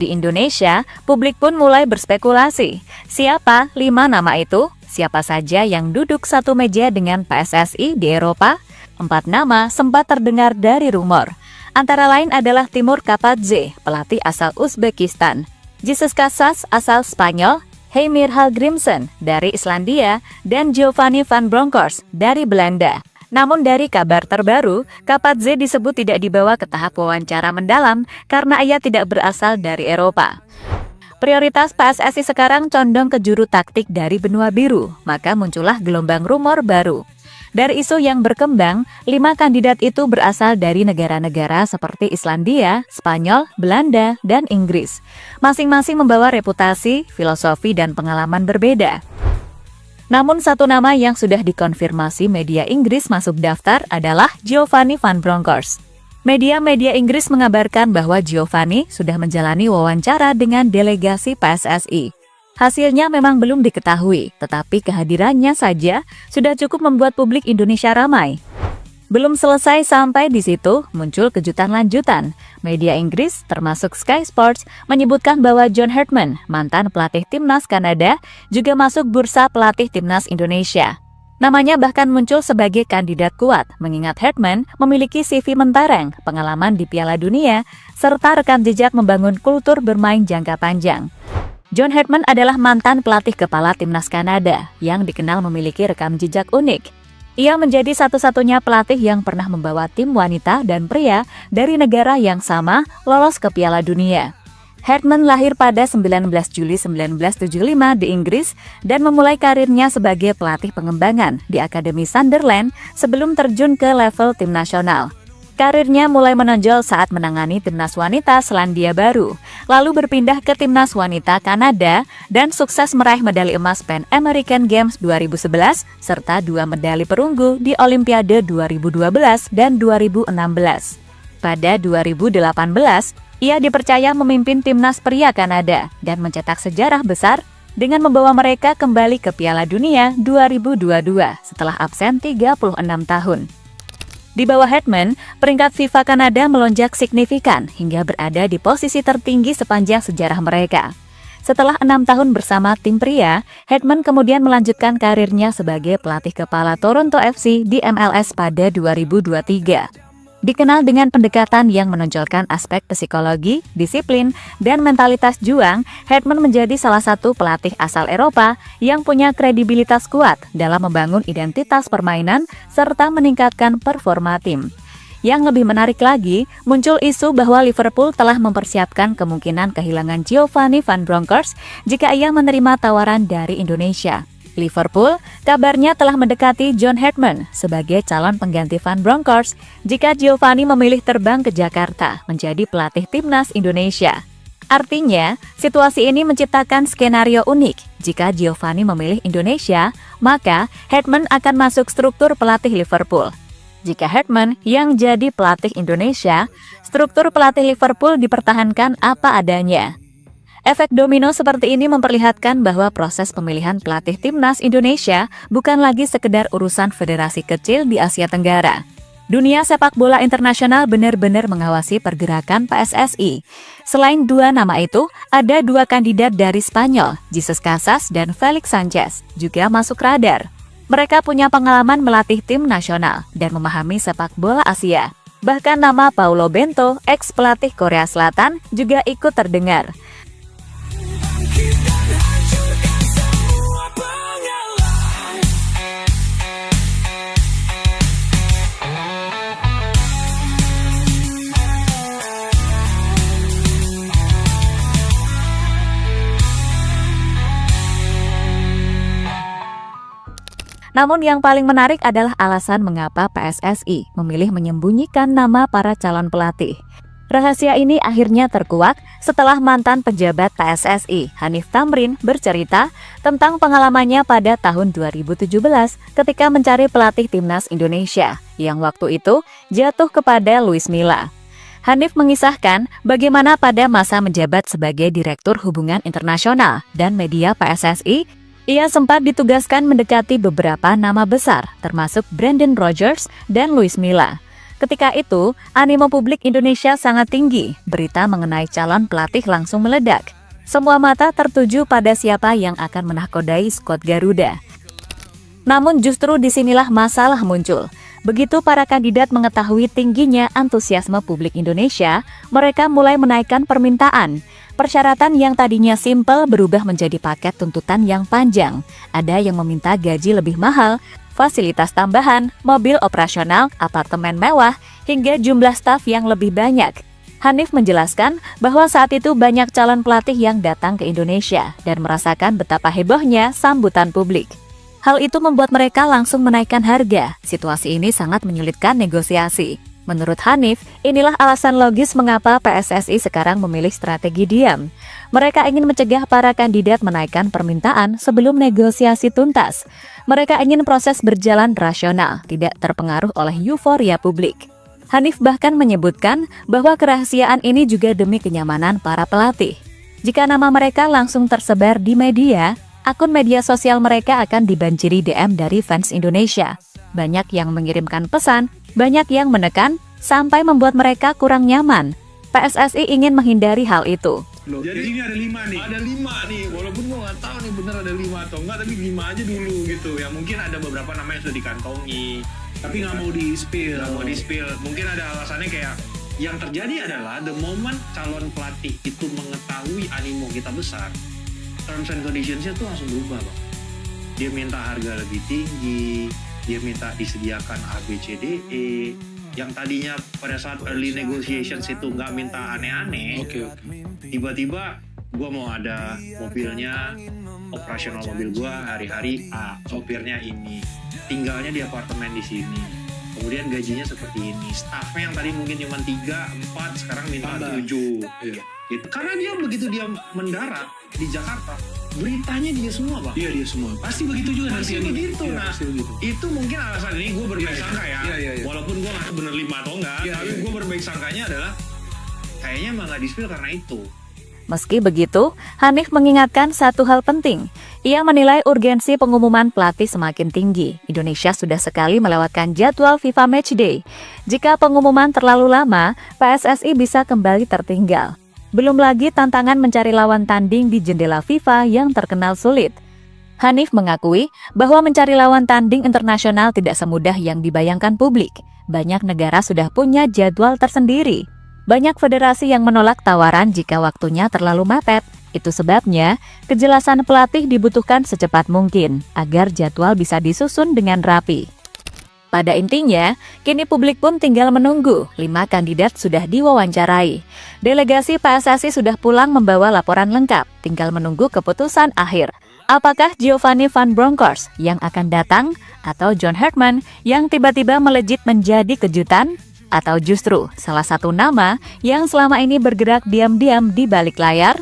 Di Indonesia, publik pun mulai berspekulasi. Siapa 5 nama itu? Siapa saja yang duduk satu meja dengan PSSI di Eropa? 4 nama sempat terdengar dari rumor. Antara lain adalah Timur Kapadze, pelatih asal Uzbekistan, Jesus Casas asal Spanyol, Heimir Hallgrimsson dari Islandia, dan Giovanni van Bronckhorst dari Belanda. Namun dari kabar terbaru, Kapadze disebut tidak dibawa ke tahap wawancara mendalam karena ia tidak berasal dari Eropa. Prioritas PSSI sekarang condong ke juru taktik dari benua biru, maka muncullah gelombang rumor baru. Dari isu yang berkembang, 5 kandidat itu berasal dari negara-negara seperti Islandia, Spanyol, Belanda, dan Inggris. Masing-masing membawa reputasi, filosofi, dan pengalaman berbeda. Namun satu nama yang sudah dikonfirmasi media Inggris masuk daftar adalah Giovanni van Bronckhorst. Media-media Inggris mengabarkan bahwa Giovanni sudah menjalani wawancara dengan delegasi PSSI. Hasilnya memang belum diketahui, tetapi kehadirannya saja sudah cukup membuat publik Indonesia ramai. Belum selesai sampai di situ, muncul kejutan lanjutan. Media Inggris, termasuk Sky Sports, menyebutkan bahwa John Hartman, mantan pelatih timnas Kanada, juga masuk bursa pelatih timnas Indonesia. Namanya bahkan muncul sebagai kandidat kuat, mengingat Hartman memiliki CV mentereng, pengalaman di Piala Dunia, serta rekam jejak membangun kultur bermain jangka panjang. John Hartman adalah mantan pelatih kepala timnas Kanada, yang dikenal memiliki rekam jejak unik. Ia menjadi satu-satunya pelatih yang pernah membawa tim wanita dan pria dari negara yang sama lolos ke Piala Dunia. Hartman lahir pada 19 Juli 1975 di Inggris dan memulai karirnya sebagai pelatih pengembangan di Akademi Sunderland sebelum terjun ke level tim nasional. Karirnya mulai menonjol saat menangani timnas wanita Selandia Baru, lalu berpindah ke timnas wanita Kanada dan sukses meraih medali emas Pan American Games 2011 serta 2 medali perunggu di Olimpiade 2012 dan 2016. Pada 2018, ia dipercaya memimpin timnas pria Kanada dan mencetak sejarah besar dengan membawa mereka kembali ke Piala Dunia 2022 setelah absen 36 tahun. Di bawah Hartman, peringkat FIFA Kanada melonjak signifikan hingga berada di posisi tertinggi sepanjang sejarah mereka. Setelah 6 tahun bersama tim pria, Hartman kemudian melanjutkan karirnya sebagai pelatih kepala Toronto FC di MLS pada 2023. Dikenal dengan pendekatan yang menonjolkan aspek psikologi, disiplin, dan mentalitas juang, Hartman menjadi salah satu pelatih asal Eropa yang punya kredibilitas kuat dalam membangun identitas permainan serta meningkatkan performa tim. Yang lebih menarik lagi, muncul isu bahwa Liverpool telah mempersiapkan kemungkinan kehilangan Giovanni van Bronckhorst jika ia menerima tawaran dari Indonesia. Liverpool kabarnya telah mendekati John Hartman sebagai calon pengganti Van Bronckhorst jika Giovanni memilih terbang ke Jakarta menjadi pelatih timnas Indonesia. Artinya, situasi ini menciptakan skenario unik. Jika Giovanni memilih Indonesia, maka Hartman akan masuk struktur pelatih Liverpool. Jika Hartman yang jadi pelatih Indonesia, struktur pelatih Liverpool dipertahankan apa adanya. Efek domino seperti ini memperlihatkan bahwa proses pemilihan pelatih timnas Indonesia bukan lagi sekedar urusan federasi kecil di Asia Tenggara. Dunia sepak bola internasional benar-benar mengawasi pergerakan PSSI. Selain 2 nama itu, ada 2 kandidat dari Spanyol, Jesus Casas dan Felix Sanchez, juga masuk radar. Mereka punya pengalaman melatih tim nasional dan memahami sepak bola Asia. Bahkan nama Paulo Bento, ex-pelatih Korea Selatan, juga ikut terdengar. Namun yang paling menarik adalah alasan mengapa PSSI memilih menyembunyikan nama para calon pelatih. Rahasia ini akhirnya terkuak setelah mantan pejabat PSSI, Hanif Tamrin, bercerita tentang pengalamannya pada tahun 2017 ketika mencari pelatih timnas Indonesia, yang waktu itu jatuh kepada Luis Milla. Hanif mengisahkan bagaimana pada masa menjabat sebagai Direktur Hubungan Internasional dan Media PSSI, ia sempat ditugaskan mendekati beberapa nama besar, termasuk Brendan Rodgers dan Luis Milla. Ketika itu, animo publik Indonesia sangat tinggi. Berita mengenai calon pelatih langsung meledak. Semua mata tertuju pada siapa yang akan menakodai skuad Garuda. Namun justru disinilah masalah muncul. Begitu para kandidat mengetahui tingginya antusiasme publik Indonesia, mereka mulai menaikkan permintaan. Persyaratan yang tadinya simpel berubah menjadi paket tuntutan yang panjang. Ada yang meminta gaji lebih mahal, fasilitas tambahan, mobil operasional, apartemen mewah, hingga jumlah staf yang lebih banyak. Hanif menjelaskan bahwa saat itu banyak calon pelatih yang datang ke Indonesia dan merasakan betapa hebohnya sambutan publik. Hal itu membuat mereka langsung menaikkan harga. Situasi ini sangat menyulitkan negosiasi. Menurut Hanif, inilah alasan logis mengapa PSSI sekarang memilih strategi diam. Mereka ingin mencegah para kandidat menaikkan permintaan sebelum negosiasi tuntas. Mereka ingin proses berjalan rasional, tidak terpengaruh oleh euforia publik. Hanif bahkan menyebutkan bahwa kerahasiaan ini juga demi kenyamanan para pelatih. Jika nama mereka langsung tersebar di media, akun media sosial mereka akan dibanjiri DM dari fans Indonesia. Banyak yang mengirimkan pesan, banyak yang menekan, sampai membuat mereka kurang nyaman. PSSI ingin menghindari hal itu. Jadi ini ada 5 nih. Ada 5 nih, walaupun gue nggak tahu nih bener ada 5 atau enggak, tapi 5 aja dulu gitu. Ya mungkin ada beberapa nama yang sudah dikantongi, tapi nggak mau di-spill. Nggak mau di-spill. Mungkin ada alasannya kayak yang terjadi adalah the moment calon pelatih itu mengetahui animo kita besar, terms and conditions-nya tuh langsung berubah, Bang. Dia minta harga lebih tinggi, dia minta disediakan A, B, C, D, E. Yang tadinya pada saat early negotiations itu nggak minta aneh-aneh, tiba-tiba gue mau ada mobilnya, operasional mobil gue hari-hari A, sopirnya ini, tinggalnya di apartemen di sini, kemudian gajinya seperti ini, staffnya yang tadi mungkin cuma 3, 4, sekarang minta 7. Iya. Gitu. Karena dia begitu dia mendarat di Jakarta, beritanya dia semua, Bang. Iya, dia semua. Pasti begitu juga. Pasti begitu. Ya, nah, itu mungkin alasan ini gue berbaik sangka ya. Iya. Walaupun gue nggak bener 5 atau enggak, tapi gue berbaik sangkanya adalah kayaknya emang nggak di-spill karena itu. Meski begitu, Hanif mengingatkan satu hal penting. Ia menilai urgensi pengumuman pelatih semakin tinggi. Indonesia sudah sekali melewatkan jadwal FIFA Matchday. Jika pengumuman terlalu lama, PSSI bisa kembali tertinggal. Belum lagi tantangan mencari lawan tanding di jendela FIFA yang terkenal sulit. Hanif mengakui bahwa mencari lawan tanding internasional tidak semudah yang dibayangkan publik. Banyak negara sudah punya jadwal tersendiri. Banyak federasi yang menolak tawaran jika waktunya terlalu mepet. Itu sebabnya, kejelasan pelatih dibutuhkan secepat mungkin agar jadwal bisa disusun dengan rapi. Pada intinya, kini publik pun tinggal menunggu. 5 kandidat sudah diwawancarai. Delegasi PSSI sudah pulang membawa laporan lengkap. Tinggal menunggu keputusan akhir. Apakah Giovanni Van Bronckhorst yang akan datang? Atau John Hartman yang tiba-tiba melejit menjadi kejutan? Atau justru salah satu nama yang selama ini bergerak diam-diam di balik layar?